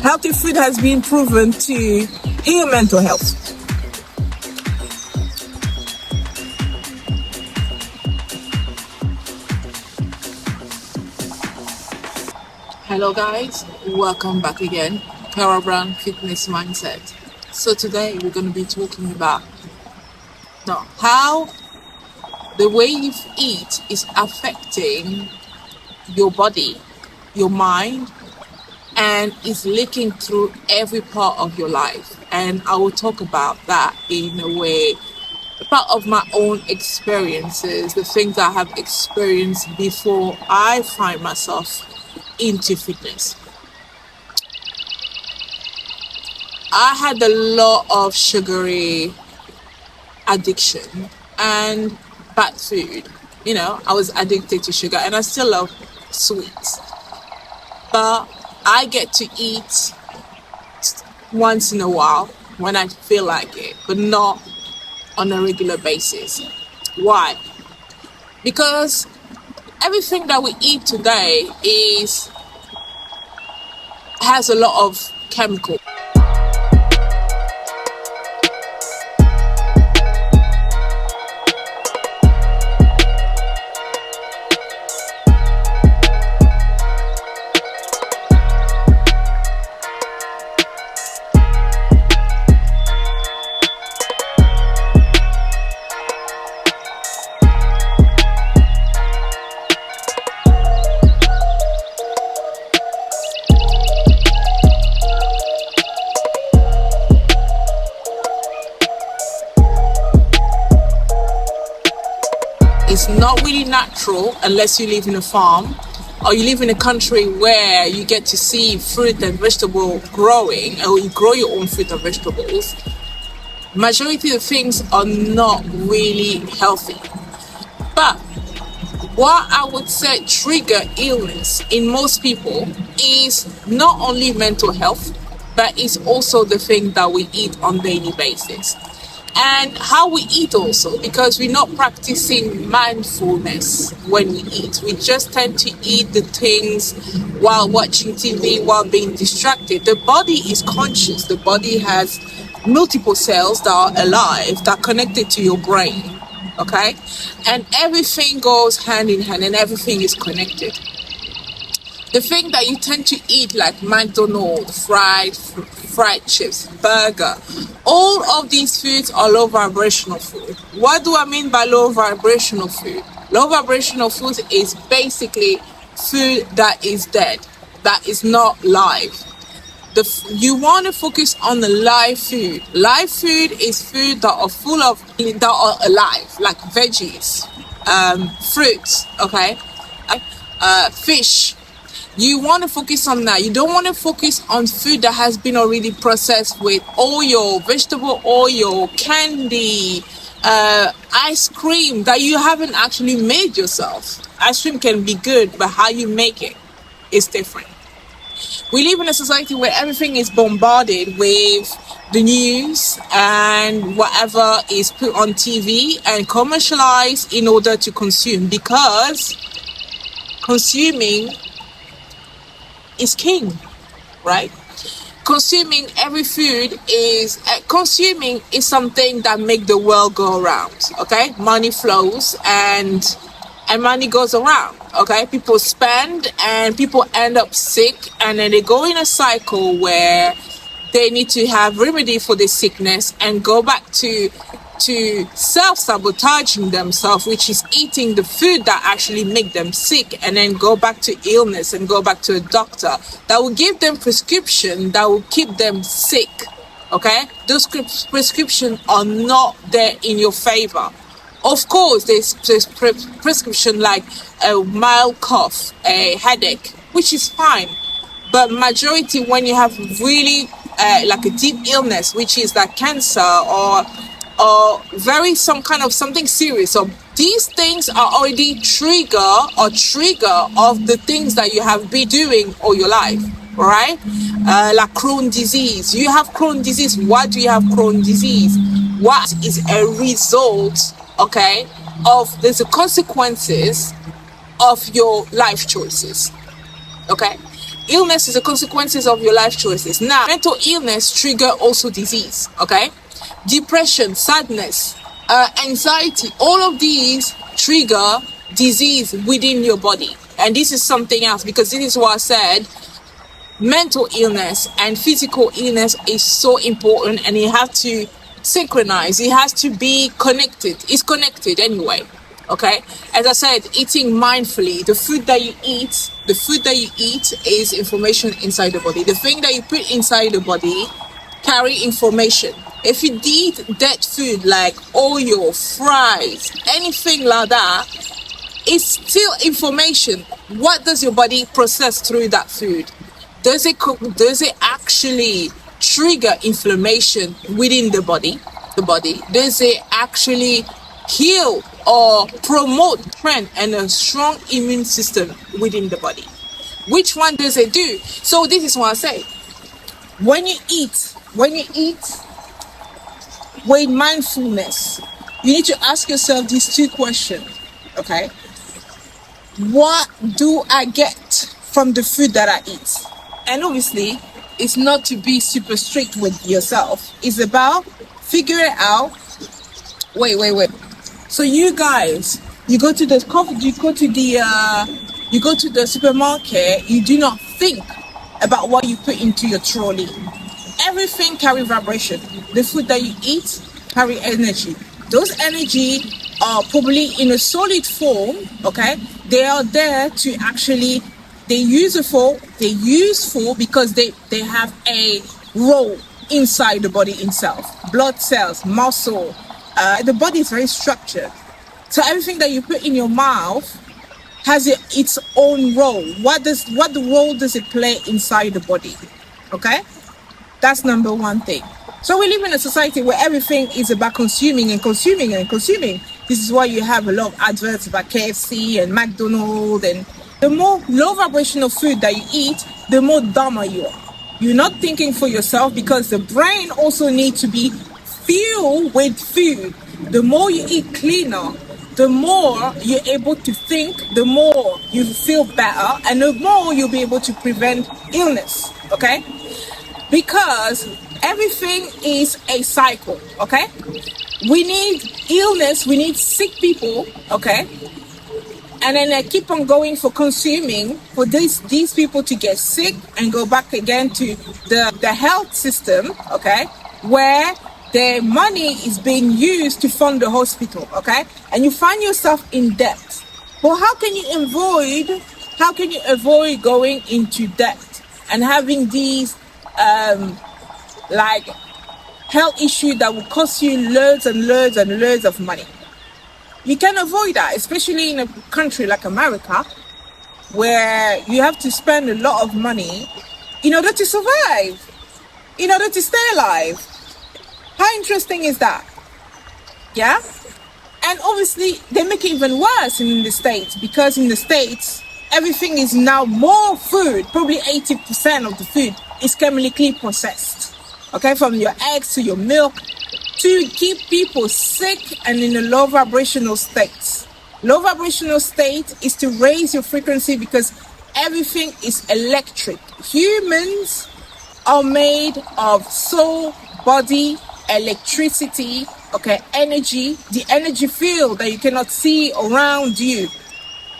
Healthy food has been proven to heal mental health. Hello guys, welcome back again. Cara Brown Fitness Mindset. So today we're going to be talking about how the way you eat is affecting your body, your mind, and is leaking through every part of your life. And I will talk about that in a way, part of my own experiences, the things I have experienced before I find myself into fitness. I had a lot of sugary addiction and bad food. I was addicted to sugar and I still love sweets. But I get to eat once in a while when I feel like it, but not on a regular basis. Why? Because everything that we eat today has a lot of chemical. It's not really natural unless you live in a farm or you live in a country where you get to see fruit and vegetable growing, or you grow your own fruit and vegetables. Majority of things are not really healthy. But what I would say trigger illness in most people is not only mental health, but it's also the thing that we eat on a daily basis. And how we eat also, because we're not practicing mindfulness when we eat. We just tend to eat the things while watching TV, while being distracted. The body is conscious. The body has multiple cells that are alive, that are connected to your brain, okay? And everything goes hand in hand and everything is connected. The thing that you tend to eat, like McDonald's, fried chips, burger, all of these foods are low vibrational food. What do I mean by low vibrational food? Low vibrational food is basically food that is dead, that is not live. You want to focus on the live food. Live food is food that are full of, that are alive, like veggies, fruits, okay, fish. You want to focus on that. You don't want to focus on food that has been already processed with all your vegetable oil, candy, ice cream that you haven't actually made yourself. Ice cream can be good, but how you make it is different. We live in a society where everything is bombarded with the news and whatever is put on TV and commercialized in order to consume, because consuming is king, right? Consuming every food is something that make the world go around, okay? Money flows and money goes around, okay? People spend and people end up sick, and then they go in a cycle where they need to have remedy for this sickness and go back to self-sabotaging themselves, which is eating the food that actually make them sick, and then go back to illness and go back to a doctor that will give them prescription that will keep them sick, okay? Those prescriptions are not there in your favor. Of course, there's prescription like a mild cough, a headache, which is fine. But majority, when you have really like a deep illness, which is like cancer or something serious, so these things are already trigger of the things that you have been doing all your life, right? Like Crohn's disease. You have Crohn's disease. Why do you have Crohn's disease? What is a result, okay, of the consequences of your life choices, okay? Illness is the consequences of your life choices. Now, mental illness trigger also disease, okay? Depression, sadness, anxiety, all of these trigger disease within your body. And this is something else, because this is what I said, mental illness and physical illness is so important, and you have to synchronize. It has to be connected. It's connected anyway. Okay, as I said, eating mindfully. The food that you eat is information inside the body. The thing that you put inside the body carry information. If you eat dead food like oil, fries, anything like that, it's still information. What does your body process through that food? Does it actually trigger inflammation within the body? Does it actually heal or promote strength and a strong immune system within the body? Which one does it do? So this is what I say. When you eat with mindfulness, you need to ask yourself these two questions, okay? What do I get from the food that I eat? And obviously, it's not to be super strict with yourself. It's about figuring out, wait. So you guys, you go to the supermarket, you do not think about what you put into your trolley. Everything carry vibration. The food that you eat carry energy. Those energy are probably in a solid form, okay? They are there to actually, they're useful because they have a role inside the body itself. Blood cells, muscle, the body is very structured. So everything that you put in your mouth has its own role. What role does it play inside the body? Okay? That's number one thing. So we live in a society where everything is about consuming and consuming and consuming. This is why you have a lot of adverts about KFC and McDonald's. And the more low vibrational food that you eat, the more dumber you are. You're not thinking for yourself, because the brain also needs to be filled with food. The more you eat cleaner, the more you're able to think, the more you feel better, and the more you'll be able to prevent illness, okay? Because everything is a cycle, okay? We need illness, we need sick people, okay? And then they keep on going for consuming for these people to get sick and go back again to the health system, okay? Where their money is being used to fund the hospital, okay? And you find yourself in debt. Well, how can you avoid going into debt and having these like health issues that will cost you loads and loads and loads of money? You can avoid that, especially in a country like America, where you have to spend a lot of money in order to survive, in order to stay alive. How interesting is that? Yeah? And obviously, they make it even worse in the States, because in the States, everything is now more food. Probably 80% of the food is chemically processed. Okay, from your eggs to your milk, to keep people sick and in a low vibrational state. Low vibrational state is to raise your frequency, because everything is electric. Humans are made of soul, body, electricity, okay, energy, the energy field that you cannot see around you.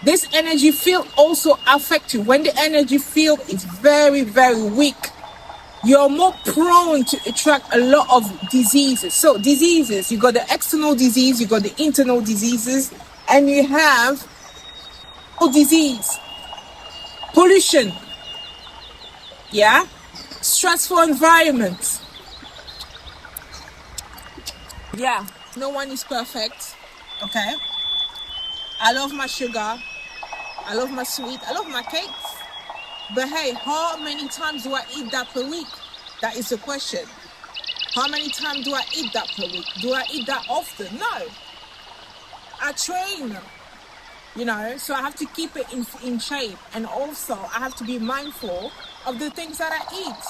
This energy field also affects you. When the energy field is very, very weak, you're more prone to attract a lot of diseases. So diseases, you got the external disease, you got the internal diseases, and you have disease, pollution, yeah, stressful environment. Yeah, no one is perfect, okay? I love my sugar, I love my sweet, I love my cakes. But hey, how many times do I eat that per week? That is the question. How many times do I eat that per week? Do I eat that often? No. I train, so I have to keep it in shape. And also, I have to be mindful of the things that I eat.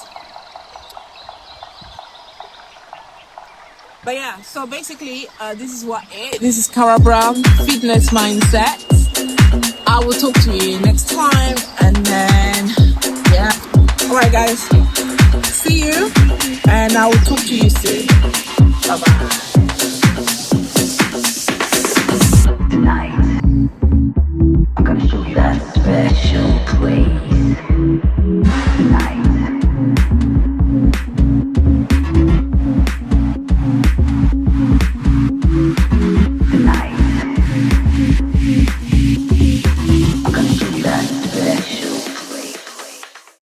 But yeah, so basically, this is what it is. This is Cara Brown, Fitness Mindset. I will talk to you next time, and then, yeah. right, guys. See you, and I will talk to you soon. Bye bye.